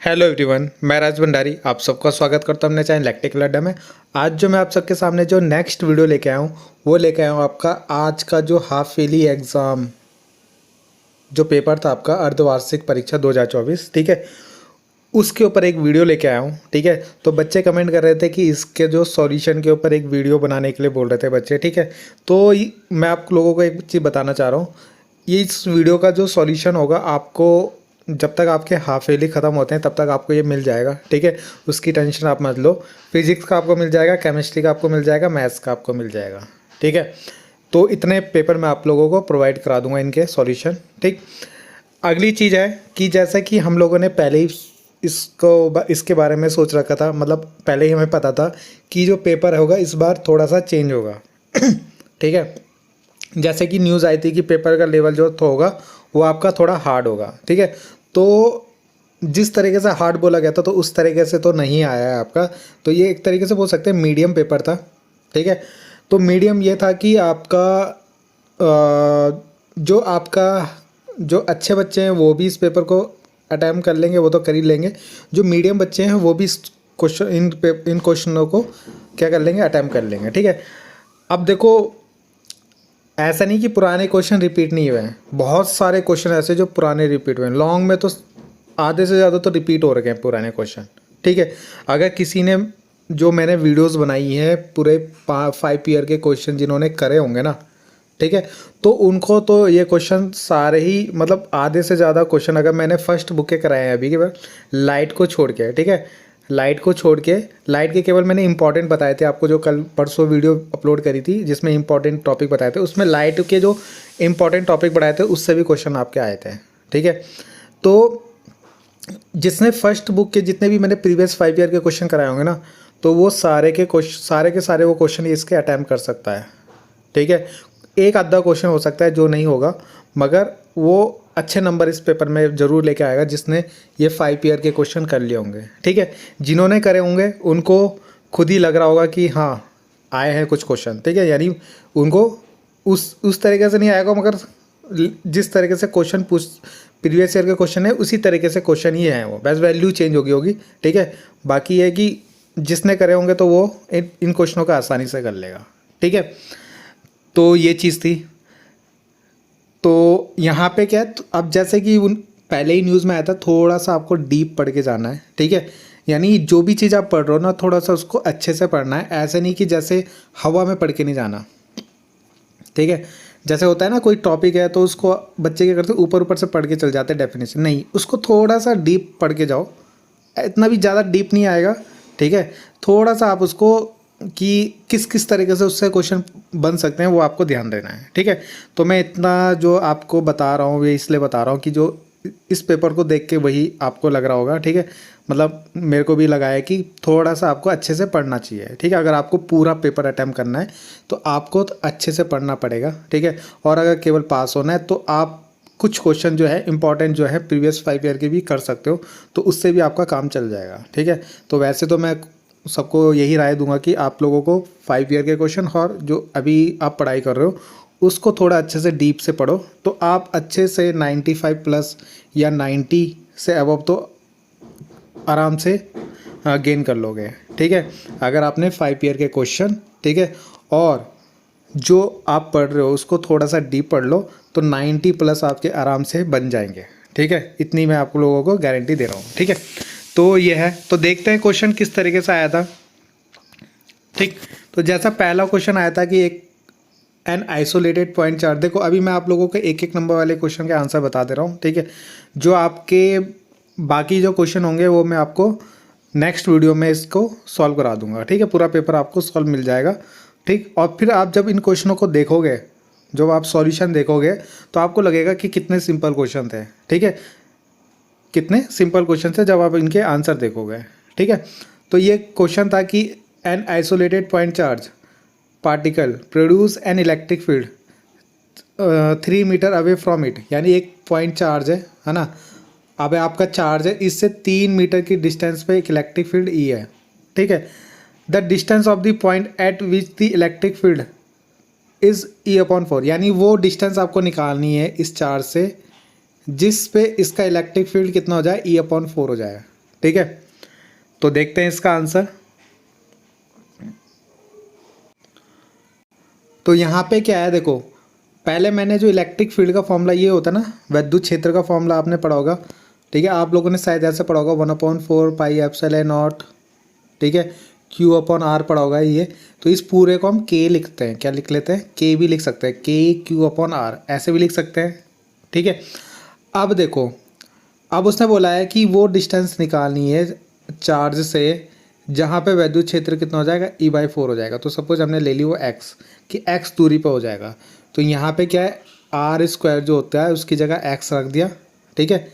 Hello everyone, मैं राज भंडारी आप सबका स्वागत करता हूं अपने चैनल इलेक्ट्रिकल अड्डा में। आज जो मैं आप सबके सामने जो नेक्स्ट वीडियो लेके आया हूं वो लेके आया हूं आपका आज का जो हाफ ईयरली एग्ज़ाम जो पेपर था आपका अर्धवार्षिक परीक्षा 2024, ठीक है, उसके ऊपर एक वीडियो लेके आया हूँ। ठीक है, तो बच्चे कमेंट कर रहे थे कि इसके जो सॉल्यूशन के ऊपर एक वीडियो बनाने के लिए बोल रहे थे बच्चे। ठीक है, तो मैं आप लोगों को एक चीज़ बताना चाह रहा हूँ। ये इस वीडियो का जो सॉल्यूशन होगा आपको जब तक आपके हाफ ईयरली ख़त्म होते हैं तब तक आपको ये मिल जाएगा। ठीक है, उसकी टेंशन आप मत लो। फिजिक्स का आपको मिल जाएगा, केमिस्ट्री का आपको मिल जाएगा, मैथ्स का आपको मिल जाएगा। ठीक है, तो इतने पेपर मैं आप लोगों को प्रोवाइड करा दूंगा इनके सॉल्यूशन। ठीक, अगली चीज़ है कि जैसा कि हम लोगों ने पहले ही इसके बारे में सोच रखा था, मतलब पहले ही हमें पता था कि जो पेपर होगा इस बार थोड़ा सा चेंज होगा। ठीक है, जैसे कि न्यूज़ आई थी कि पेपर का लेवल जो होगा वो आपका थोड़ा हार्ड होगा। ठीक है, तो जिस तरीके से हार्ड बोला गया था तो उस तरीके से तो नहीं आया है आपका। तो ये एक तरीके से बोल सकते हैं मीडियम पेपर था। ठीक है, तो मीडियम ये था कि आपका जो अच्छे बच्चे हैं वो भी इस पेपर को अटैम्प्ट कर लेंगे, वो तो कर ही लेंगे। जो मीडियम बच्चे हैं वो भी इस इन क्वेश्चनों को क्या कर लेंगे, अटैम्प्ट कर लेंगे। ठीक है, अब देखो ऐसा नहीं कि पुराने क्वेश्चन रिपीट नहीं हुए हैं, बहुत सारे क्वेश्चन ऐसे जो पुराने रिपीट हुए हैं। लॉन्ग में तो आधे से ज़्यादा तो रिपीट हो रखे हैं पुराने क्वेश्चन। ठीक है, अगर किसी ने जो मैंने वीडियोस बनाई हैं पूरे 5 ईयर के क्वेश्चन जिन्होंने करे होंगे ना, ठीक है, तो उनको तो ये क्वेश्चन सारे ही, मतलब आधे से ज़्यादा क्वेश्चन अगर मैंने फर्स्ट बुक के कराए हैं अभी के बाद लाइट को छोड़ के। ठीक है, लाइट को छोड़ के, लाइट के केवल मैंने इंपॉर्टेंट बताए थे आपको, जो कल परसों वीडियो अपलोड करी थी जिसमें इंपॉर्टेंट टॉपिक बताए थे, उसमें लाइट के जो इंपॉर्टेंट टॉपिक बढ़ाए थे उससे भी क्वेश्चन आपके आए थे। ठीक है, तो जिसने फर्स्ट बुक के जितने भी मैंने प्रीवियस 5 ईयर के क्वेश्चन कराए होंगे ना, तो वो सारे के सारे वो क्वेश्चन इसके अटैम्प्ट कर सकता है। ठीक है, एक आधा क्वेश्चन हो सकता है जो नहीं होगा, मगर वो अच्छे नंबर इस पेपर में ज़रूर लेके आएगा जिसने ये 5 ईयर के क्वेश्चन कर लिए होंगे। ठीक है, जिन्होंने करे होंगे उनको खुद ही लग रहा होगा कि हाँ आए हैं कुछ क्वेश्चन। ठीक है, यानी उनको उस तरीके से नहीं आएगा, मगर जिस तरीके से क्वेश्चन प्रीवियस ईयर के क्वेश्चन है उसी तरीके से क्वेश्चन ही है, वो बस वैल्यू चेंज होगी। ठीक है, बाकी ये कि जिसने करे होंगे तो वो इन क्वेश्चनों का आसानी से कर लेगा। ठीक है, तो ये चीज़ थी। तो यहाँ पे क्या है, तो अब जैसे कि उन पहले ही न्यूज़ में आया था, थोड़ा सा आपको डीप पढ़ के जाना है। ठीक है, यानी जो भी चीज़ आप पढ़ रहे हो ना थोड़ा सा उसको अच्छे से पढ़ना है, ऐसे नहीं कि जैसे हवा में पढ़ के नहीं जाना। ठीक है, जैसे होता है ना कोई टॉपिक है तो उसको बच्चे क्या करते हैं ऊपर ऊपर से पढ़ के चल जाते हैं डेफिनेशन, नहीं, उसको थोड़ा सा डीप पढ़ के जाओ। इतना भी ज़्यादा डीप नहीं आएगा। ठीक है, थोड़ा सा आप उसको कि किस किस तरीके से उससे क्वेश्चन बन सकते हैं वो आपको ध्यान देना है। ठीक है, तो मैं इतना जो आपको बता रहा हूँ ये इसलिए बता रहा हूँ कि जो इस पेपर को देख के वही आपको लग रहा होगा। ठीक है, मतलब मेरे को भी लगा है कि थोड़ा सा आपको अच्छे से पढ़ना चाहिए। ठीक है, अगर आपको पूरा पेपर अटैम्प्ट करना है तो आपको तो अच्छे से पढ़ना पड़ेगा। ठीक है, और अगर केवल पास होना है तो आप कुछ क्वेश्चन जो है इंपॉर्टेंट जो है प्रीवियस 5 ईयर के भी कर सकते हो, तो उससे भी आपका काम चल जाएगा। ठीक है, तो वैसे तो मैं सबको यही राय दूंगा कि आप लोगों को 5 ईयर के क्वेश्चन और जो अभी आप पढ़ाई कर रहे हो उसको थोड़ा अच्छे से डीप से पढ़ो, तो आप अच्छे से 95 प्लस या 90 से अबव तो आराम से गेन कर लोगे। ठीक है, अगर आपने 5 ईयर के क्वेश्चन, ठीक है, और जो आप पढ़ रहे हो उसको थोड़ा सा डीप पढ़ लो तो 90 प्लस आपके आराम से बन जाएंगे। ठीक है, इतनी मैं आप लोगों को गारंटी दे रहा हूँ। ठीक है, तो ये है, तो देखते हैं क्वेश्चन किस तरीके से आया था। ठीक, तो जैसा पहला क्वेश्चन आया था कि एक एन आइसोलेटेड पॉइंट चार्ज, देखो अभी मैं आप लोगों के एक एक नंबर वाले क्वेश्चन के आंसर बता दे रहा हूँ। ठीक है, जो आपके बाकी जो क्वेश्चन होंगे वो मैं आपको नेक्स्ट वीडियो में इसको सॉल्व करा दूंगा। ठीक है, पूरा पेपर आपको सॉल्व मिल जाएगा। ठीक, और फिर आप जब इन क्वेश्चनों को देखोगे, जब आप सॉल्यूशन देखोगे तो आपको लगेगा कि कितने सिंपल क्वेश्चन थे। ठीक है, कितने सिंपल क्वेश्चन थे जब आप इनके आंसर देखोगे। ठीक है, तो ये क्वेश्चन था कि an isolated point charge particle produce an electric field 3 metre away from it, यानी एक पॉइंट चार्ज है ना, अब आपका चार्ज है, इससे 3 मीटर की डिस्टेंस पे एक इलेक्ट्रिक फील्ड ई है। ठीक है, the distance of the point eight which the electric field is E/4, यानी वो डिस्टेंस आपको निकालनी है इस चार्ज से जिस पे इसका इलेक्ट्रिक फील्ड कितना हो जाए, E/4 हो जाए। ठीक है, तो देखते हैं इसका आंसर। तो यहाँ पे क्या है देखो, पहले मैंने जो इलेक्ट्रिक फील्ड का फॉर्मूला ये होता है ना, विद्युत क्षेत्र का फॉर्मूला आपने पढ़ा होगा, ठीक है, आप लोगों ने शायद ऐसे पढ़ा होगा 1/4πε0, ठीक है, Q/R पढ़ा होगा ये। तो इस पूरे को हम K लिखते हैं, क्या लिख लेते हैं, K भी लिख सकते हैं, KQ/R ऐसे भी लिख सकते हैं, ठीक है। अब देखो, अब उसने बोला है कि वो डिस्टेंस निकालनी है चार्ज से जहाँ पे विद्युत क्षेत्र कितना हो जाएगा, E/4 हो जाएगा। तो सपोज हमने ले ली वो x, कि x दूरी पे हो जाएगा, तो यहाँ पे क्या है, R² जो होता है उसकी जगह x रख दिया, ठीक है,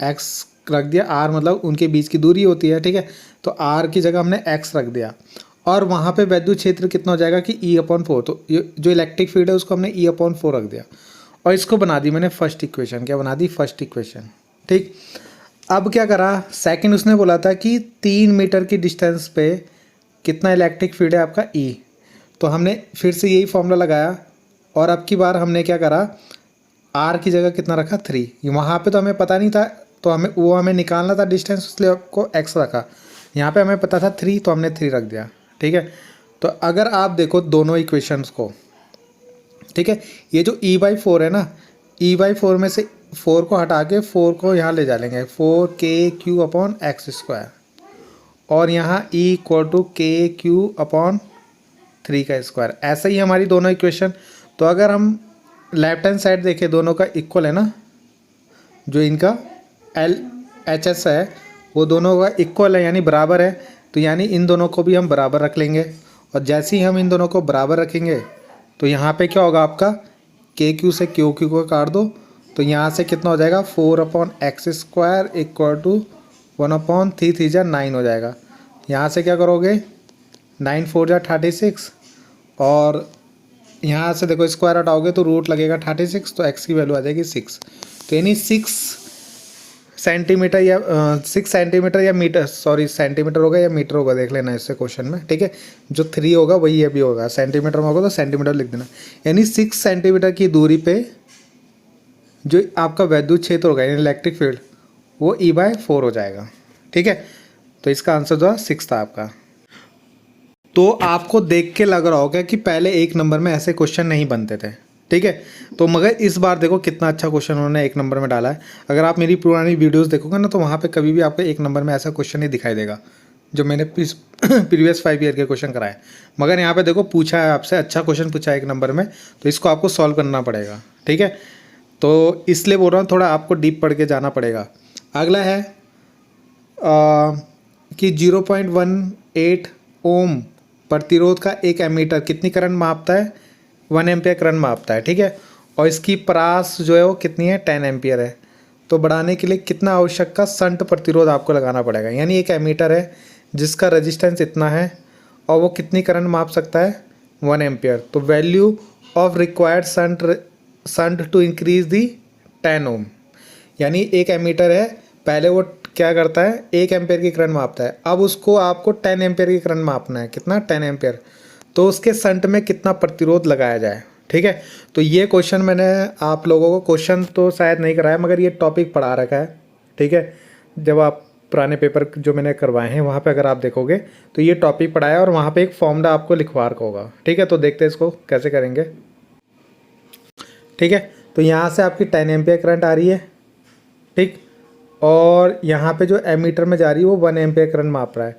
x रख दिया, r मतलब उनके बीच की दूरी होती है, ठीक है, तो r की जगह हमने x रख दिया, और वहाँ पे विद्युत क्षेत्र कितना हो जाएगा कि E/4, तो ये जो इलेक्ट्रिक फील्ड है उसको हमने E/4 रख दिया, और इसको बना दी मैंने फर्स्ट इक्वेशन। क्या बना दी, फर्स्ट इक्वेशन, ठीक। अब क्या करा, सेकंड उसने बोला था कि 3 मीटर की डिस्टेंस पे कितना इलेक्ट्रिक फील्ड है आपका E, तो हमने फिर से यही फॉर्मूला लगाया, और अब की बार हमने क्या करा, R की जगह कितना रखा, 3। वहाँ पे तो हमें पता नहीं था, तो हमें निकालना था डिस्टेंस, इसलिए आपको x रखा। यहाँ पे हमें पता था 3, तो हमने 3 रख दिया, ठीक है। तो अगर आप देखो दोनों इक्वेशंस को, ठीक है, ये जो E/4 है ना, E/4 में से 4 को हटा के 4 को यहाँ ले जा लेंगे, 4KQ/x², और यहाँ E=KQ/3 का स्क्वायर। ऐसे ही हमारी दोनों इक्वेशन। तो अगर हम लेफ्ट हैंड साइड देखें, दोनों का इक्वल है ना, जो इनका LHS है वो दोनों का इक्वल है, यानी बराबर है, तो यानी इन दोनों को भी हम बराबर रख लेंगे, और जैसे ही हम इन दोनों को बराबर रखेंगे तो यहाँ पे क्या होगा आपका, KQ से QQ को काट दो, तो यहाँ से कितना हो जाएगा, 4/x² = 1/3 3 जा 9 हो जाएगा। यहाँ से क्या करोगे, 9 4 जा 36, और यहाँ से देखो स्क्वायर हटाओगे तो रूट लगेगा 36, तो x की वैल्यू आ जाएगी 6। तो यानी 6 सेंटीमीटर या 6 सेंटीमीटर या मीटर, सॉरी सेंटीमीटर होगा या मीटर होगा, देख लेना इससे क्वेश्चन में, ठीक है। जो 3 होगा वही ये भी होगा, सेंटीमीटर में होगा तो सेंटीमीटर लिख देना। यानी 6 सेंटीमीटर की दूरी पे जो आपका विद्युत क्षेत्र होगा, यानी इलेक्ट्रिक फील्ड, वो E/4 हो जाएगा, ठीक है। तो इसका आंसर जो है 6 था आपका। तो आपको देख के लग रहा होगा कि पहले 1 नंबर में ऐसे क्वेश्चन नहीं बनते थे, ठीक है, तो मगर इस बार देखो कितना अच्छा क्वेश्चन उन्होंने 1 नंबर में डाला है। अगर आप मेरी पुरानी वीडियोस देखोगे ना, तो वहाँ पे कभी भी आपको 1 नंबर में ऐसा क्वेश्चन नहीं दिखाई देगा जो मैंने प्रीवियस 5 ईयर के क्वेश्चन कराए। मगर यहाँ पे देखो पूछा है आपसे, अच्छा क्वेश्चन पूछा है 1 नंबर में, तो इसको आपको सॉल्व करना पड़ेगा, ठीक है। तो इसलिए बोल रहा हूँ थोड़ा आपको डीप पढ़ के जाना पड़ेगा। अगला है कि 0.18 ओम प्रतिरोध का एक एमीटर कितनी करंट मापता है, 1 एम्पियर करंट मापता है, ठीक है, और इसकी परास जो है वो कितनी है, 10 एम्पियर है। तो बढ़ाने के लिए कितना आवश्यक का शंट प्रतिरोध आपको लगाना पड़ेगा, यानी एक एमीटर है जिसका रेजिस्टेंस इतना है और वो कितनी करंट माप सकता है, 1 एम्पियर। तो value of required shunt to increase the 10 ohm, यानी एक एमीटर है, पहले वो क्या करता है, 1 एम्पियर की करंट मापता है, अब उसको आपको 10 एम्पियर की करंट मापना है, कितना, 10 एम्पियर। तो उसके शंट में कितना प्रतिरोध लगाया जाए, ठीक है। तो ये क्वेश्चन मैंने आप लोगों को, क्वेश्चन तो शायद नहीं कराया मगर ये टॉपिक पढ़ा रखा है, ठीक है। जब आप पुराने पेपर जो मैंने करवाए हैं वहाँ पे अगर आप देखोगे तो ये टॉपिक पढ़ाया, और वहाँ पे एक फॉर्मूला आपको लिखवा रखा होगा, ठीक है। तो देखते हैं इसको कैसे करेंगे, ठीक है। तो यहाँ से आपकी 10 एम्पियर करंट आ रही है, ठीक, और यहाँ पे जो एमीटर में जा रही है वो 1 एम्पियर करंट माप रहा है,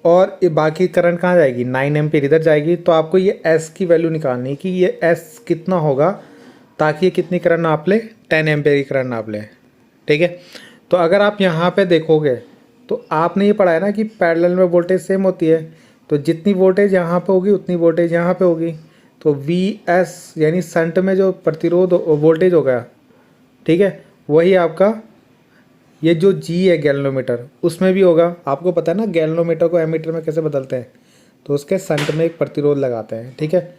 और बाकी करंट कहाँ जाएगी, 9 एम्पियर इधर जाएगी। तो आपको ये S की वैल्यू निकालनी है कि ये S कितना होगा ताकि ये कितनी करंट नाप ले, 10 एम्पियर की करंट नाप ले, ठीक है। तो अगर आप यहाँ पे देखोगे तो आपने ये पढ़ा है ना कि पैरेलल में वोल्टेज सेम होती है, तो जितनी वोल्टेज यहाँ पे होगी उतनी वोल्टेज यहाँ पे होगी। तो VS यानी शंट में जो प्रतिरोध वोल्टेज होगा, ठीक है, वही आपका ये जो G है गैल्वेनोमीटर उसमें भी होगा। आपको पता है ना गैल्वेनोमीटर को एमीटर में कैसे बदलते हैं, तो उसके शंट में एक प्रतिरोध लगाते हैं, ठीक है।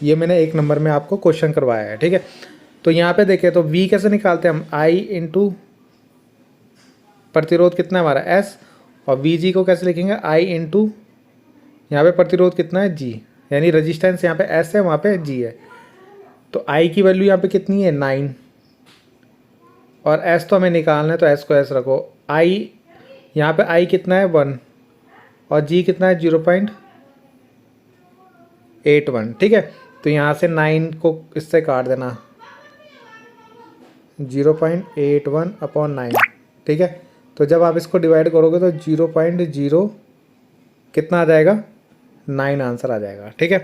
ये मैंने 1 नंबर में आपको क्वेश्चन करवाया है, ठीक है। तो यहाँ पे देखें तो V कैसे निकालते हैं हम, I इंटू प्रतिरोध कितना है हमारा S, और VG को कैसे लिखेंगे, I इंटू यहाँ पे प्रतिरोध कितना है G, यानी रजिस्टेंस यहाँ पे S है वहाँ पे G है। तो I की वैल्यू यहाँ पे कितनी है, 9, और S तो हमें निकालना है, तो S को S रखो। I यहाँ पे आई कितना है 1 और जी कितना है 0.81, ठीक है। तो यहाँ से 9 को इससे काट देना, 0.81/9, ठीक है। तो जब आप इसको डिवाइड करोगे तो 0.0 कितना आ जाएगा 9 आंसर आ जाएगा, ठीक है।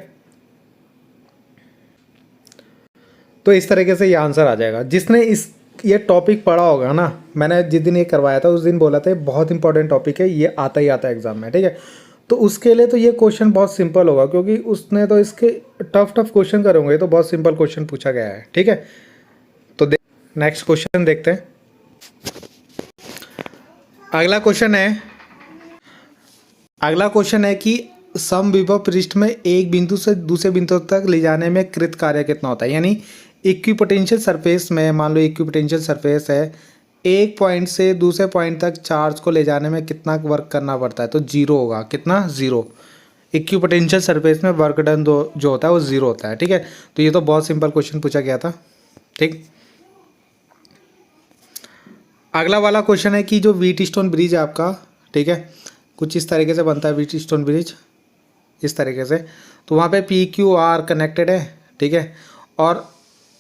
तो इस तरीके से ये आंसर आ जाएगा। जिसने ये टॉपिक पढ़ा होगा ना, मैंने जिस दिन ये करवाया था उस दिन बोला था बहुत इंपॉर्टेंट टॉपिक है, ये आता ही आता है एग्जाम में, ठीक है। तो उसके लिए तो ये क्वेश्चन बहुत सिंपल होगा, क्योंकि उसने तो इसके टफ क्वेश्चन करे होंगे, तो बहुत सिंपल क्वेश्चन पूछा गया है, ठीक है। तो नेक्स्ट क्वेश्चन देखते हैं। अगला क्वेश्चन है कि समविभव पृष्ठ में एक बिंदु से दूसरे बिंदु तक ले जाने में कृत कार्य कितना होता है। यानी इक्विपोटेंशियल सरफेस में, मान लो इक्विपोटेंशियल सरफेस है, एक पॉइंट से दूसरे पॉइंट तक चार्ज को ले जाने में कितना वर्क करना पड़ता है, तो जीरो होगा। कितना? जीरो। इक्विपोटेंशियल सरफेस में वर्क डन जो होता है वो जीरो होता है, ठीक है। तो ये तो बहुत सिंपल क्वेश्चन पूछा गया था, ठीक। अगला वाला क्वेश्चन है कि जो व्हीटस्टोन ब्रिज है आपका, ठीक है, कुछ इस तरीके से बनता है व्हीटस्टोन ब्रिज, इस तरीके से। तो वहाँ पे PQR कनेक्टेड है, ठीक है। और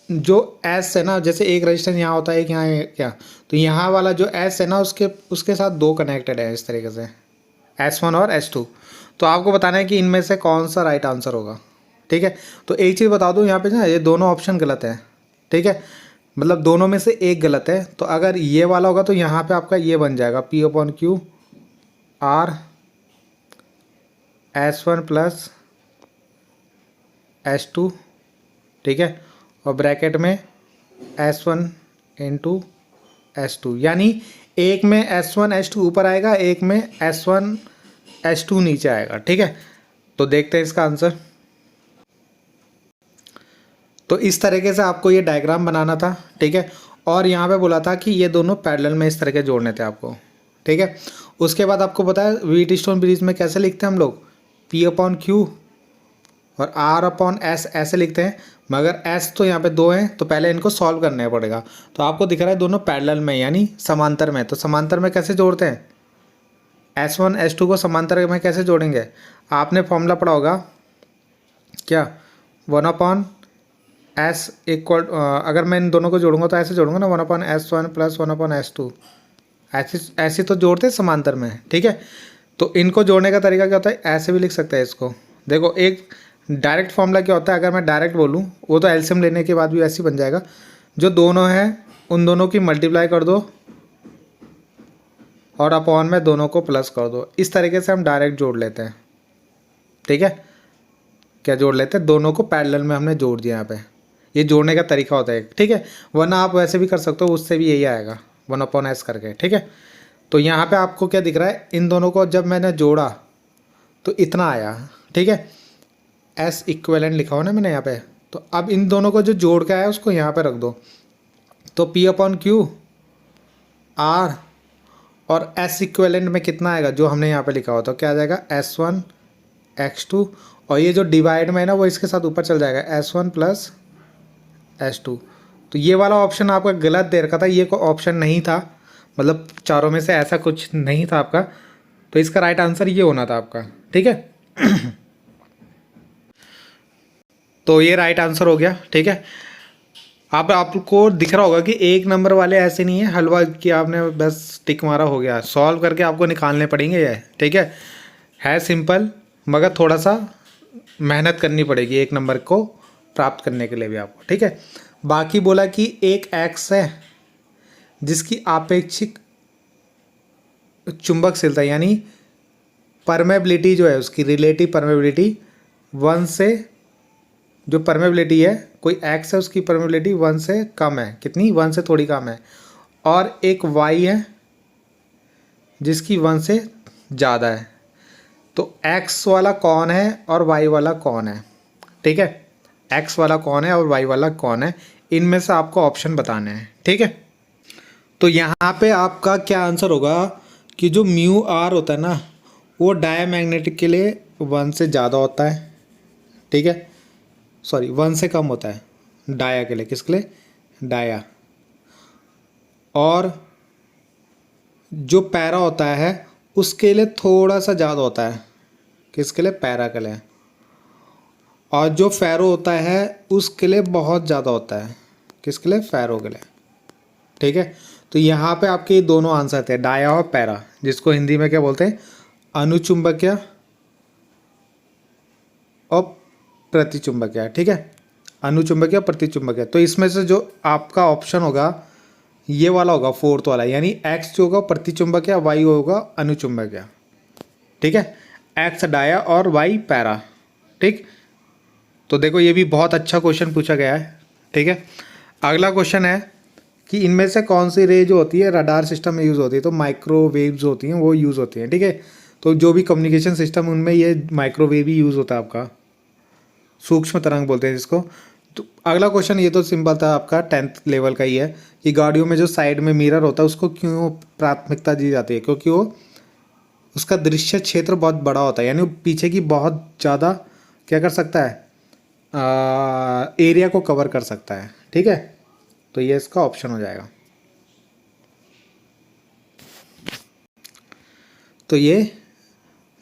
जो S है ना, जैसे एक रजिस्टेंस यहाँ होता है, एक यहाँ क्या, तो यहाँ वाला जो S है ना उसके साथ दो कनेक्टेड है इस तरीके से, S1 और S2। तो आपको बताना है कि इनमें से कौन सा राइट आंसर होगा, ठीक है। तो एक चीज़ बता दूँ यहाँ पे ना, ये दोनों ऑप्शन गलत है, ठीक है। मतलब दोनों में से एक गलत है। तो अगर ये वाला होगा तो यहाँ पे आपका ये बन जाएगा P/Q R S1 + S2, ठीक है। और ब्रैकेट में S1 × S2, यानी एक में S1 S2 ऊपर आएगा, एक में S1 S2 नीचे आएगा, ठीक है। तो देखते हैं इसका आंसर। तो इस तरीके से आपको ये डायग्राम बनाना था, ठीक है। और यहाँ पे बोला था कि ये दोनों पैरेलल में इस तरह के जोड़ने थे आपको, ठीक है। उसके बाद आपको पता है व्हीटस्टोन ब्रिज में कैसे लिखते हैं हम लोग, P/Q और R/S ऐसे लिखते हैं, मगर S तो यहाँ पे दो हैं, तो पहले इनको सॉल्व करना पड़ेगा। तो आपको दिख रहा है दोनों पैरेलल में, यानी समांतर में। तो समांतर में कैसे जोड़ते हैं, S1 S2 को समांतर में कैसे जोड़ेंगे, आपने फॉर्मूला पढ़ा होगा क्या, 1/S = अगर मैं इन दोनों को जोड़ूंगा तो ऐसे जोड़ूंगा ना, 1/S1 + 1/S2, ऐसे तो जोड़ते हैं समांतर में, ठीक है। तो इनको जोड़ने का तरीका क्या होता है, ऐसे भी लिख सकते हैं इसको। देखो एक डायरेक्ट फॉर्मूला क्या होता है, अगर मैं डायरेक्ट बोलूँ वो तो एलसीएम लेने के बाद भी ऐसे ही बन जाएगा, जो दोनों हैं उन दोनों की मल्टीप्लाई कर दो और अपॉन में दोनों को प्लस कर दो। इस तरीके से हम डायरेक्ट जोड़ लेते हैं, ठीक है। क्या जोड़ लेते हैं, दोनों को पैरेलल में हमने जोड़ दिया। यहाँ पे ये जोड़ने का तरीका होता है, ठीक है। वरना आप वैसे भी कर सकते हो, उससे भी यही आएगा 1/S करके, ठीक है। तो यहाँ पे आपको क्या दिख रहा है, इन दोनों को जब मैंने जोड़ा तो इतना आया, ठीक है। S इक्विवेलेंट लिखा हो ना मैंने यहाँ पे। तो अब इन दोनों को जो जोड़ के आया उसको यहाँ पे रख दो। तो P/Q R और S इक्विवेलेंट में कितना आएगा, जो हमने यहाँ पे लिखा हो, तो क्या आ जाएगा S1 X2, और ये जो डिवाइड में है ना वो इसके साथ ऊपर चल जाएगा, S1 + S2। तो ये वाला ऑप्शन आपका गलत दे रखा था, ये कोई ऑप्शन नहीं था, मतलब चारों में से ऐसा कुछ नहीं था आपका। तो इसका राइट आंसर ये होना था आपका, ठीक है। तो ये राइट आंसर हो गया, ठीक है। आपको दिख रहा होगा कि एक नंबर वाले ऐसे नहीं है हलवा कि आपने बस टिक मारा हो गया, सॉल्व करके आपको निकालने पड़ेंगे ये, ठीक है सिंपल, मगर थोड़ा सा मेहनत करनी पड़ेगी एक नंबर को प्राप्त करने के लिए भी आपको, ठीक है। बाकी बोला कि एक एक्स है जिसकी आपेक्षिक चुंबकशीलता यानी परमेबिलिटी जो है उसकी रिलेटिव परमेबिलिटी 1 से, जो परमेबिलिटी है कोई एक्स है उसकी परमेबिलिटी 1 से कम है, कितनी, 1 से थोड़ी कम है। और एक वाई है जिसकी 1 से ज़्यादा है। तो एक्स वाला कौन है और वाई वाला कौन है, ठीक है। एक्स वाला कौन है और वाई वाला कौन है, इनमें से आपको ऑप्शन बताने हैं, ठीक है। तो यहाँ पे आपका क्या आंसर होगा कि जो μr होता है ना वो डायमैग्नेटिक के लिए 1 से ज़्यादा होता है, ठीक है, सॉरी 1 से कम होता है डाया के लिए, किसके लिए, डाया। और जो पैरा होता है उसके लिए थोड़ा सा ज़्यादा होता है, किसके लिए? पैरा के लिए। और जो फेरो होता है उसके लिए बहुत ज़्यादा होता है, किसके लिए? फेरो के लिए। ठीक है, तो यहाँ पे आपके दोनों आंसर थे, डाया और पैरा, जिसको हिंदी में क्या बोलते हैं? अनुचुंबकीय और प्रतिचुंबकीय। ठीक है, अनुचुंबकीय प्रतिचुंबकीय। तो इसमें से जो आपका ऑप्शन होगा ये वाला होगा, फोर्थ वाला, यानी एक्स जो होगा प्रतिचुंबकीय, वाई होगा अनुचुंबकीय। ठीक है, एक्स डाया और वाई पैरा। ठीक, तो देखो ये भी बहुत अच्छा क्वेश्चन पूछा गया है। ठीक है, अगला क्वेश्चन है कि इनमें से कौन सी रे जो होती है रडार सिस्टम में यूज़ होती है? तो माइक्रोवेव्स होती हैं, वो यूज़ होती हैं। ठीक है, तो जो भी कम्युनिकेशन सिस्टम उनमें ये माइक्रोवेव ही यूज़ होता है आपका, सूक्ष्म तरंग बोलते हैं जिसको। तो अगला क्वेश्चन ये तो सिंपल था आपका, 10th लेवल का ही है कि गाड़ियों में जो साइड में मिरर होता है उसको क्यों प्राथमिकता दी जाती है? क्योंकि वो उसका दृश्य क्षेत्र बहुत बड़ा होता है, यानी वो पीछे की बहुत ज़्यादा क्या कर सकता है? एरिया को कवर कर सकता है। ठीक है, तो ये इसका ऑप्शन हो जाएगा। तो ये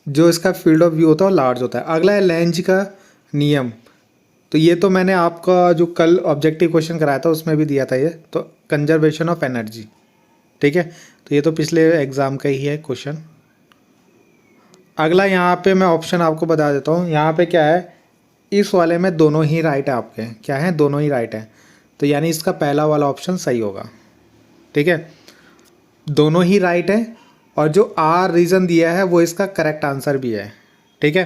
जो इसका फील्ड ऑफ व्यू होता है वो लार्ज होता है। अगला है लेंज का नियम। तो ये तो मैंने आपका जो कल ऑब्जेक्टिव क्वेश्चन कराया था उसमें भी दिया था ये, तो कंजर्वेशन ऑफ एनर्जी। ठीक है, तो ये तो पिछले एग्ज़ाम का ही है क्वेश्चन। अगला यहाँ पे मैं ऑप्शन आपको बता देता हूँ। यहाँ पे क्या है, इस वाले में दोनों ही राइट है आपके। क्या है? दोनों ही राइट है, तो यानी इसका पहला वाला ऑप्शन सही होगा। ठीक है, दोनों ही राइट है, और जो आर रीज़न दिया है वो इसका करेक्ट आंसर भी है। ठीक है,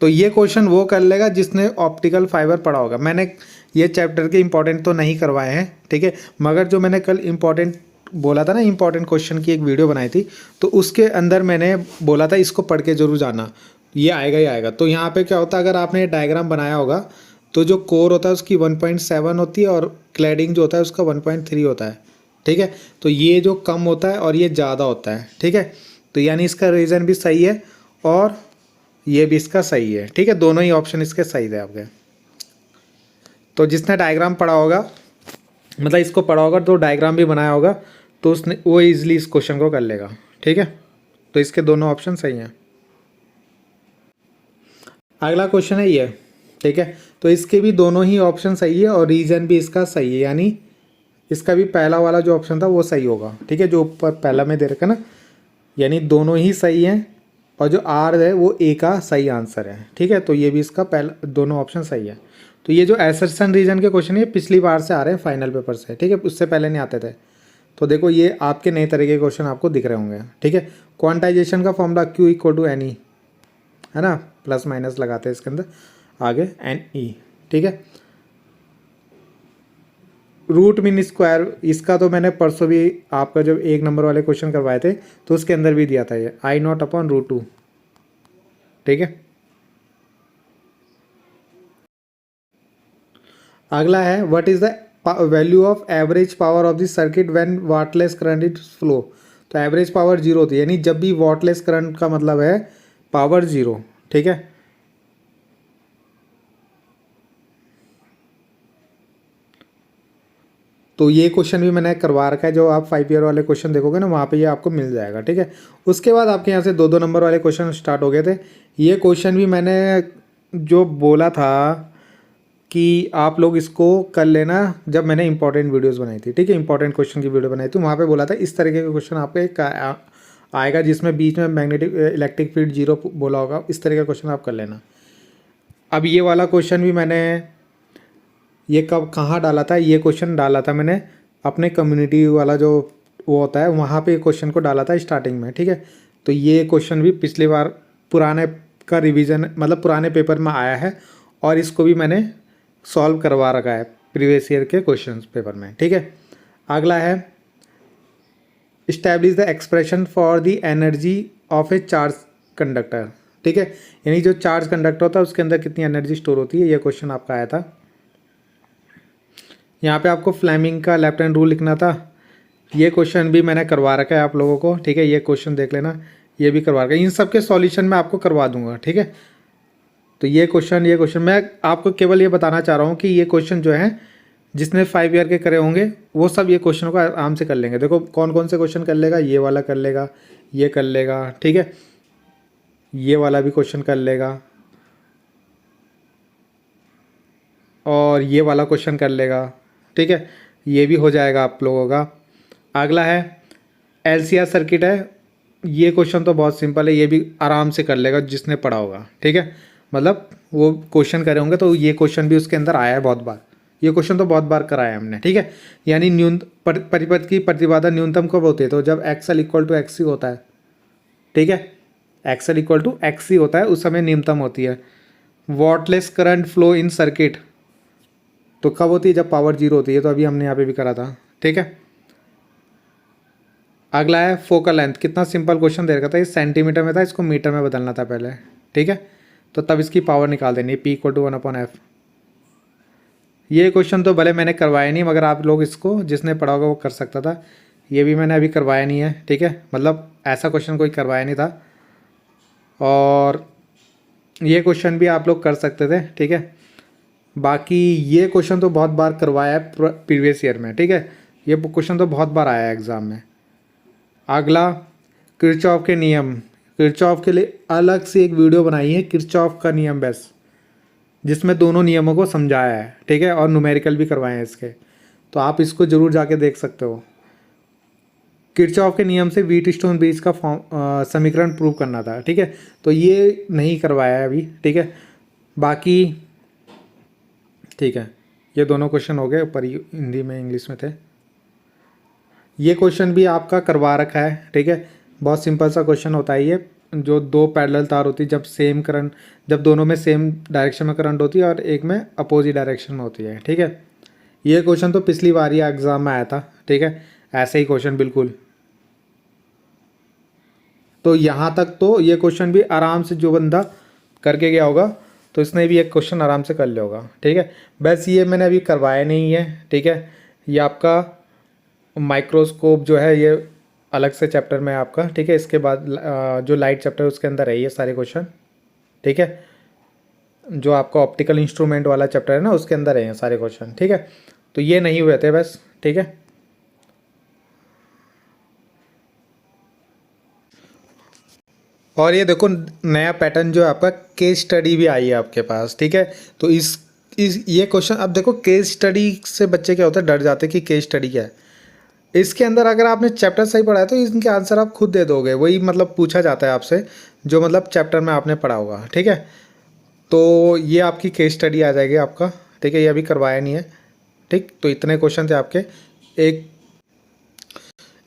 तो ये क्वेश्चन वो कर लेगा जिसने ऑप्टिकल फाइबर पढ़ा होगा। मैंने ये चैप्टर के इंपॉर्टेंट तो नहीं करवाए हैं, ठीक है, मगर जो मैंने कल इंपॉर्टेंट बोला था ना, इंपॉर्टेंट क्वेश्चन की एक वीडियो बनाई थी, तो उसके अंदर मैंने बोला था इसको पढ़ के जरूर जाना, ये आएगा ही आएगा। तो यहाँ पे क्या होता है, अगर आपने डायग्राम बनाया होगा तो जो कोर होता है उसकी 1.7 होती है और क्लैडिंग जो होता है उसका 1.3 होता है। ठीक है, तो ये जो कम होता है और ये ज़्यादा होता है। ठीक है, तो यानी इसका रीज़न भी सही है और ये भी इसका सही है। ठीक है, दोनों ही ऑप्शन इसके सही थे आपके। तो जिसने डायग्राम पढ़ा होगा, मतलब इसको पढ़ा होगा तो डायग्राम भी बनाया होगा, तो उसने वो इजीली इस क्वेश्चन को कर लेगा। ठीक है, तो इसके दोनों ऑप्शन सही हैं। अगला क्वेश्चन है ये। ठीक है, तो इसके भी दोनों ही ऑप्शन सही है और रीज़न भी इसका सही है, यानी इसका भी पहला वाला जो ऑप्शन था वो सही होगा। ठीक है, जो ऊपर पहला में दे रखा ना, यानी दोनों ही सही हैं और जो आर है वो ए का सही आंसर है। ठीक है, तो ये भी इसका पहला दोनों ऑप्शन सही है। तो ये जो एसर्शन रीजन के क्वेश्चन है पिछली बार से आ रहे हैं फाइनल पेपर से। ठीक है, उससे पहले नहीं आते थे। तो देखो ये आपके नए तरह के क्वेश्चन आपको दिख रहे होंगे। ठीक है, क्वांटाइजेशन का formula Q equal to N E है ना, प्लस माइनस लगाते हैं इसके अंदर आगे एन ई। ठीक है, रूट मीन स्क्वायर, इसका तो मैंने परसों भी आपका जब 1 नंबर वाले क्वेश्चन करवाए थे तो उसके अंदर भी दिया था ये I0/√2। ठीक है, अगला है what is the value of average power of the circuit when wattless current is flow. तो एवरेज पावर 0 होती है, यानी जब भी वाटलेस करंट का मतलब है पावर 0। ठीक है, तो ये क्वेश्चन भी मैंने करवा रखा है, जो आप 5 ईयर वाले क्वेश्चन देखोगे ना वहाँ पे ये आपको मिल जाएगा। ठीक है, उसके बाद आपके यहाँ से 2-2 नंबर वाले क्वेश्चन स्टार्ट हो गए थे। ये क्वेश्चन भी मैंने जो बोला था कि आप लोग इसको कर लेना जब मैंने इंपॉर्टेंट वीडियोस बनाई थी। ठीक है, इंपॉर्टेंट क्वेश्चन की वीडियो बनाई थी, वहाँ पे बोला था इस तरीके का क्वेश्चन आपके आएगा जिसमें बीच में मैग्नेटिक इलेक्ट्रिक फील्ड 0 बोला होगा, इस तरह का क्वेश्चन आप कर लेना। अब ये वाला क्वेश्चन भी मैंने ये कब कहाँ डाला था, ये क्वेश्चन डाला था मैंने अपने कम्युनिटी वाला जो वो होता है वहाँ पे क्वेश्चन को डाला था स्टार्टिंग में। ठीक है, तो ये क्वेश्चन भी पिछली बार पुराने का रिवीजन मतलब पुराने पेपर में आया है और इसको भी मैंने सॉल्व करवा रखा है प्रीवियस ईयर के क्वेश्चन पेपर में। ठीक है, अगला है establish the expression for the energy of A charge conductor. ठीक है, यानी जो चार्ज कंडक्टर होता है उसके अंदर कितनी एनर्जी स्टोर होती है, ये क्वेश्चन आपका आया था। यहाँ पे आपको फ्लेमिंग का लेफ्ट हैंड रूल लिखना था, ये क्वेश्चन भी मैंने करवा रखा है आप लोगों को। ठीक है, ये क्वेश्चन देख लेना, ये भी करवा रखा है, इन सब के सॉल्यूशन मैं आपको करवा दूंगा। ठीक है, तो ये क्वेश्चन मैं आपको केवल ये बताना चाह रहा हूँ कि ये क्वेश्चन जो है जिसने 5 ईयर के करे होंगे वो सब ये क्वेश्चन को आराम से कर लेंगे। देखो कौन कौन से क्वेश्चन कर लेगा, ये वाला कर लेगा, ये कर लेगा, ठीक है, ये वाला भी क्वेश्चन कर लेगा और ये वाला क्वेश्चन कर लेगा, ठीक है, ये भी हो जाएगा आप लोगों का। अगला है एलसीआर सर्किट है, ये क्वेश्चन तो बहुत सिंपल है, ये भी आराम से कर लेगा जिसने पढ़ा होगा, ठीक है, मतलब वो क्वेश्चन करे होंगे तो ये क्वेश्चन भी उसके अंदर आया है बहुत बार, ये क्वेश्चन तो बहुत बार कराया है हमने, ठीक है। यानी परिपथ की प्रतिबाधा न्यूनतम कब होती है, तो जब एक्सएल इक्वल टू एक्स सी होता है, ठीक है, एक्सएल इक्वल टू एक्स सी होता है उस समय न्यूनतम होती है। Wattless current flow in circuit तो कब होती है, जब पावर जीरो होती है, तो अभी हमने यहाँ पे भी करा था, ठीक है। अगला है फोकल लेंथ, कितना सिंपल क्वेश्चन दे रखा था, ये सेंटीमीटर में था, इसको मीटर में बदलना था पहले, ठीक है, तो तब इसकी पावर निकाल देनी है, पी इक्वल टू 1/f। ये क्वेश्चन तो भले मैंने करवाया नहीं, मगर आप लोग इसको जिसने पढ़ा होगा वो कर सकता था, ये भी मैंने अभी करवाया नहीं है, ठीक है, मतलब ऐसा क्वेश्चन कोई करवाया नहीं था। और ये क्वेश्चन भी आप लोग कर सकते थे, ठीक है। बाकी ये क्वेश्चन तो बहुत बार करवाया है प्रीवियस ईयर में, ठीक है, ये क्वेश्चन तो बहुत बार आया है एग्ज़ाम में। अगला किरचॉफ के नियम, किरचॉफ के लिए अलग से एक वीडियो बनाई है, किरचॉफ का नियम बस, जिसमें दोनों नियमों को समझाया है, ठीक है, और न्यूमेरिकल भी करवाए हैं इसके, तो आप इसको ज़रूर जाके देख सकते हो। किरचॉफ के नियम से व्हीटस्टोन ब्रिज का समीकरण प्रूव करना था, ठीक है, तो ये नहीं करवाया है अभी, ठीक है। बाकी ठीक है, ये दोनों क्वेश्चन हो गए, ऊपर हिंदी में इंग्लिश में थे। ये क्वेश्चन भी आपका करवा रखा है, ठीक है, बहुत सिंपल सा क्वेश्चन होता है ये, जो दो पैरेलल तार होती है, जब सेम करंट, जब दोनों में सेम डायरेक्शन में करंट होती है और एक में अपोजिट डायरेक्शन में होती है, ठीक है। ये क्वेश्चन तो पिछली बार ही एग्ज़ाम में आया था, ठीक है, ऐसे ही क्वेश्चन बिल्कुल। तो यहाँ तक तो ये क्वेश्चन भी आराम से जो बंदा करके गया होगा तो इसने भी एक क्वेश्चन आराम से कर लिया होगा, ठीक है। बस ये मैंने अभी करवाया नहीं है, ठीक है, ये आपका माइक्रोस्कोप जो है ये अलग से चैप्टर में आपका, ठीक है, इसके बाद जो लाइट चैप्टर है उसके अंदर है ये सारे क्वेश्चन, ठीक है, जो आपका ऑप्टिकल इंस्ट्रूमेंट वाला चैप्टर है ना उसके अंदर है ये सारे क्वेश्चन, ठीक है। तो ये नहीं हुए थे बस, ठीक है। और ये देखो नया पैटर्न जो है आपका केस स्टडी भी आई है आपके पास, ठीक है, तो इस ये क्वेश्चन अब देखो, केस स्टडी से बच्चे क्या होता है, डर जाते हैं कि केस स्टडी क्या है। इसके अंदर अगर आपने चैप्टर सही पढ़ा है तो इनके आंसर आप खुद दे दोगे, वही मतलब पूछा जाता है आपसे जो मतलब चैप्टर में आपने पढ़ा होगा, ठीक है। तो ये आपकी केस स्टडी आ जाएगी आपका, ठीक है, ये अभी करवाया नहीं है, ठीक। तो इतने क्वेश्चन थे आपके। एक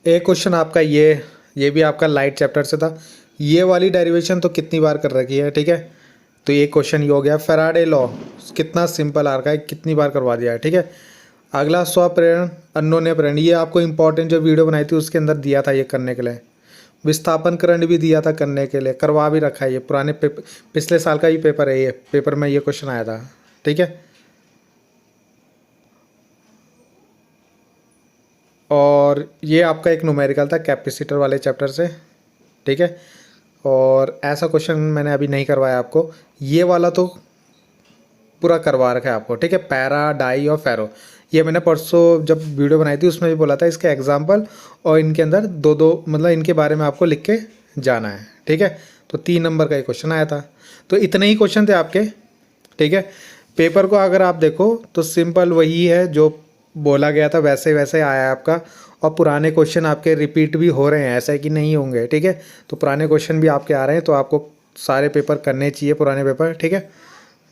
एक क्वेश्चन आपका ये भी आपका लाइट चैप्टर से था। ये वाली डेरिवेशन तो कितनी बार कर रखी है, ठीक है, तो ये क्वेश्चन ये हो गया। फैराडे लॉ कितना सिंपल आ रखा है, कितनी बार करवा दिया है, ठीक है। अगला स्वप्रेरण अन्योन्य प्रेरण, ये आपको इंपॉर्टेंट जो वीडियो बनाई थी उसके अंदर दिया था ये करने के लिए। विस्थापन करंट भी दिया था करने के लिए, करवा भी रखा है, ये पुराने पिछले साल का ही पेपर है, ये पेपर में ये क्वेश्चन आया था, ठीक है। और ये आपका एक न्यूमेरिकल था कैपेसिटर वाले चैप्टर से, ठीक है। और ऐसा क्वेश्चन मैंने अभी नहीं करवाया आपको, ये वाला तो पूरा करवा रखा है आपको, ठीक है। पैरा, डाई और फेरो, ये मैंने परसों जब वीडियो बनाई थी उसमें भी बोला था इसके एग्जाम्पल, और इनके अंदर दो मतलब इनके बारे में आपको लिख के जाना है, ठीक है। तो 3 नंबर का ये क्वेश्चन आया था। तो इतने ही क्वेश्चन थे आपके, ठीक है। पेपर को अगर आप देखो तो सिंपल वही है जो बोला गया था, वैसे वैसे आया है आपका। और पुराने क्वेश्चन आपके रिपीट भी हो रहे हैं, ऐसा है कि नहीं होंगे, ठीक है। तो पुराने क्वेश्चन भी आपके आ रहे हैं, तो आपको सारे पेपर करने चाहिए पुराने पेपर, ठीक है।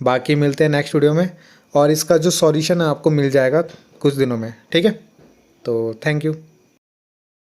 बाकी मिलते हैं नेक्स्ट वीडियो में, और इसका जो सॉल्यूशन है आपको मिल जाएगा कुछ दिनों में, ठीक है। तो थैंक यू।